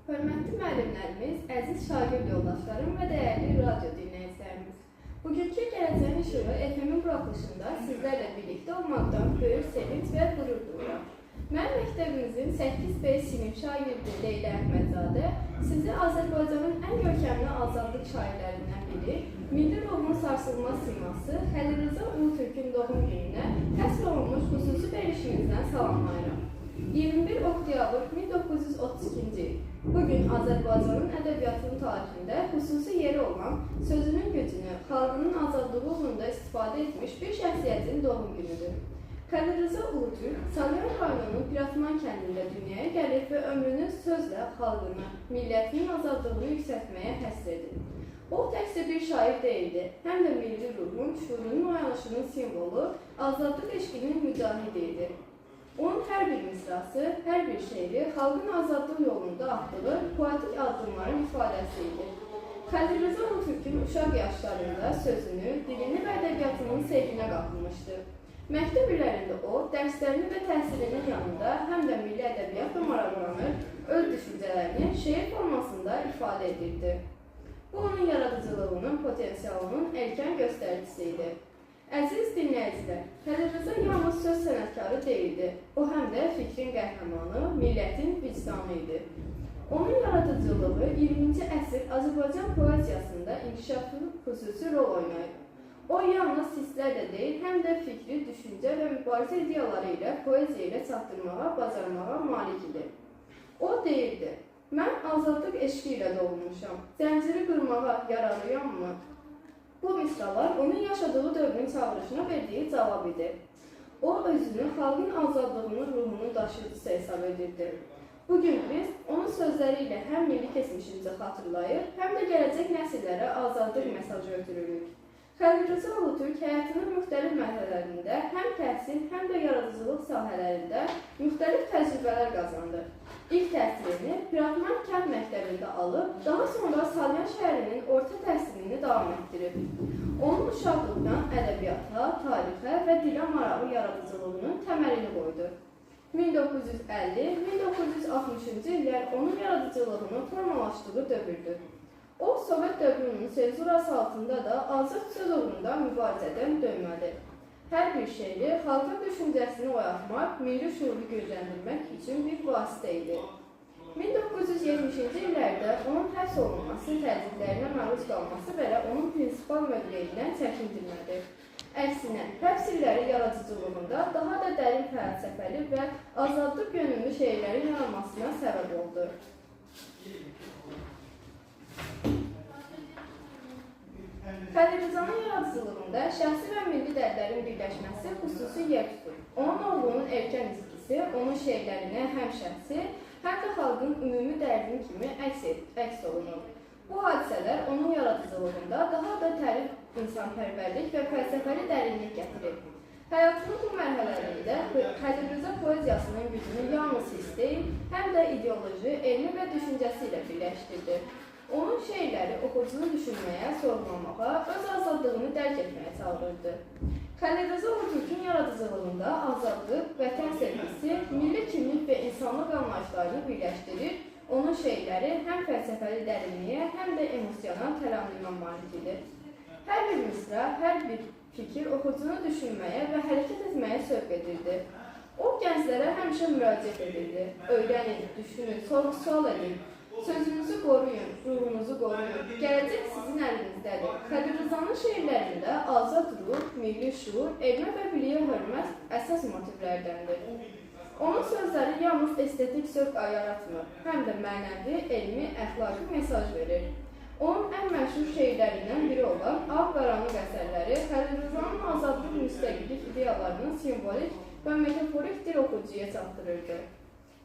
Hörmətli müəllimlərimiz, əziz şagird yoldaşlarım və dəyərli radyo dinləyicilərimiz. Bugünkü Gələcəyin İşığı FM-in buraxılışında sizlərlə birlikdə olmaqdan böyük sevinç və qürur duyuram. Mənim məktəbimizin 8B sinif şagirdi Leyla Əhmədzadə sizi Azərbaycanın ən görkəmli azadlıq şairlərindən biri, milli ruhun sarsılmaz siması Xəlil Rza Ulutürkün doğum gününə həsr olunmuş xüsusi verilişimizdən salamlayıram. 21 oktyabr 1932-ci il. Bugün Azərbaycanın ədəbiyyatının tarixində xüsusi yeri olan, sözünün gücünü, xalqının azadlığı uğrunda istifadə etmiş bir şəxsiyyətin doğum günüdür. Xəlil Rza Ulutürk, Salyan rayonunun Piratman kəndində dünyaya gəlib və ömrünü sözlə xalqını, millətinin azadlığını yüksəltməyə həsr edib. O təkcə bir şair deyildi, həm də milli ruhun, şuurunun oyanışının simvolu, azadlıq eşqinin mücahidi idi. Onun hər bir misrası, hər bir şeiri xalqın azadlıq yolunda atdığı poetik addımların ifadəsi idi. Xəlil Rza Ulutürkün uşaq yaşlarında sözünü, dilini və ədəbiyyatının sevginə qapılmışdı. Məktəb illərində o, dərslərini və təhsilinin yanında həm də milli ədəbiyyatla maraqlanır, öz düşüncələrini şeir formasında ifadə edirdi. Bu, onun yaradıcılığının potensialının erkən göstəricisi idi. Əziz dinləyicilər, Xəlil Rza yalnız söz sənətkarı deyildi, o həm də fikrin qəhrəmanı, millətin vicdanı idi. Onun yaradıcılığı 20-ci əsr Azərbaycan poeziyasında inkişaflı xüsusi rol oynayıb. O yalnız hisslərlə deyil, həm də fikri, düşüncə və mübarizə ideyaları ilə poeziya ilə çatdırmağa, bacarmağa malik idi. O deyirdi, mən azadlıq eşqi ilə doğulmuşam, zənciri qırmağa yararlıyammı? Bu misralar onun yaşadığı dövrün çağırışına verdiği cavab idi. O özünü xalqın azadlığının ruhunun daşıyıcısı hesab edirdi. Bugün biz onun sözləri ilə həm milli keçmişimizi xatırlayır, həm də gələcək nəsillərə azadlıq mesajı ötürürük. Xəlil Rza Ulutürk həyatının müxtəlif mərhələlərində həm təhsil, həm də yaradıcılıq sahələrində müxtəlif təcrübələr qazandı. İlk təhsilini Piratman kənd məktəbində alıb, daha sonra Salyan şəhərinin orta təhsilini davam etdirib. Onun uşaqlıqdan ədəbiyyata, tarixə və dilə marağı yaradıcılığının təməlini qoydu. 1950-1960-cı illər onun yaradıcılığının formalaşdığı dövrdür. O, Sovet dövrünün senzurası altında da azad söz uğrunda mübarizədən dönmədi. Hər bir şeiri xalqın düşüncəsini oyatmaq, milli şuuru gücləndirmək üçün bir vasitə idi. 1970-ci illərdə onun həbs olunması, təzyiqlərinə məruz qalması belə onun prinsipal mövqeyindən çəkindirmədi. Əksinə, həbs illəri yaradıcılığında daha da dərin fəlsəfəli və azadlıq yönümlü şeirlərin yaranmasına səbəb oldu. Xəlil Rzanın yaradıcılığında şəxsi və milli dərdlərin birləşməsi xüsusi yer tutur. Onun oğlunun erkən izgisi, onun şeirlərinə həm şəxsi, həm də xalqın ümumi dərdinin kimi əks olunur. Bu hadisələr onun yaradıcılığında daha da tərif insanpərvərlik və fəlsəfəli dərinlik gətirir. Həyatının bu mərhələlərində Xəlil Rza poeziyasının gücünü yalnız hiss deyil, həm də ideoloji, elmi və düşüncəsi ilə birləşdirdi. Onun şeirləri oxucunu düşünməyə, sorğulamağa, öz azadlığını dərk etməyə çağırırdı. Xəlil Rza Ulutürkün yaradıcılığında azadlıq, vətən sevgisi, milli kimlik və insanlıq anlayışlarını birləşdirir. Onun şeirləri həm fəlsəfəli dərinliyə, həm də emosional təlamlığa malik edir. Hər bir misra, hər bir fikir oxucunu düşünməyə və hərəkət etməyə sövq edirdi. O, gənclərə həmişə müraciət edirdi. Öyrənin, düşünün, sorğu-sual edin. Sözünüzü qoruyun, ruhunuzu qoruyun. Gələcək sizin əlinizdədir. Xəlil Rzanın şeirlərində azad ruh, milli şuur, elmə və biliyə hörmət əsas motivlərdəndir. Onun sözləri yalnız estetik sövq yaratmır, həm də mənəvi, elmi, əxlaqi mesaj verir. Onun ən məşhur şeirlərindən biri olan Ağ-qaranlıq əsərləri Xəlil Rzanın azadlıq müstəqillik ideyalarının simvolik və metaforik dil oxucuya çatdırırdı.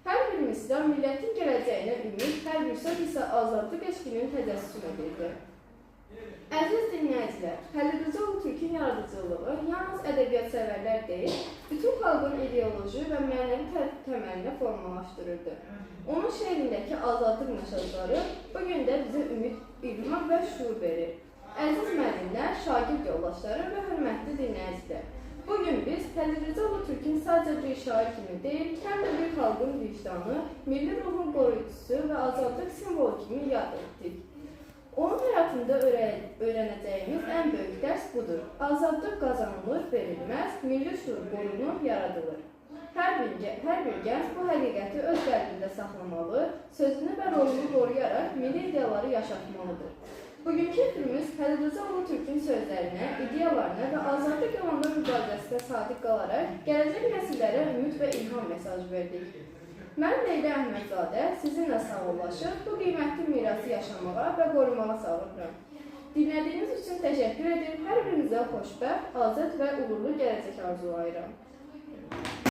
Hər bir misra millətin gələcəyinə ümid, hər bir söz isə azadlıq eşqinin təcəssüm edirdi. Əziz dinləyicilər, Xəlil Rza Ulutürkün yaradıcılığı yalnız ədəbiyyat sevərlər deyil, bütün xalqın ideoloji və mənəvi təməlinə formalaşdırırdı. Onun şeirindəki azadlıq mesajları bugün də bizə ümid, ilham və şuur verir. Əziz müəllimlər, şagird yoldaşları və hörmətli dinləyicilər, bu Bugün biz Tədricə Ulutürk'ün sadəcə bir şair kimi deyil, həm də bir xalqın vicdanı, milli ruhun qoruyucusu və azadlıq simvolu kimi yad etdik. Onun həyatında öyrənəcəyimiz ən böyük dərs budur. Azadlıq qazanılır, verilməz, milli şuur qorunur, yaradılır. Hər bir gənc bu həqiqəti öz qəlbində saxlamalı, sözünü və rolunu qoruyaraq milli ideyaları yaşatmalıdır. Bugünkü efirimiz Tədricə Ulutürk'ün sözlərinə, ideyalarına və azadlıq yolunda mübarizəsinə sadiq qalaraq gələcək nəsillərə ümid və ilham mesajı verdik. Mən Leyla Əhmədzadə sizinlə sağollaşıb bu qiymətli mirası yaşamağa və qorumağa çağırıram. Dinlədiyiniz üçün təşəkkür edir, hər birinizə xoşbəxt, azad və uğurlu gələcək arzulayıram.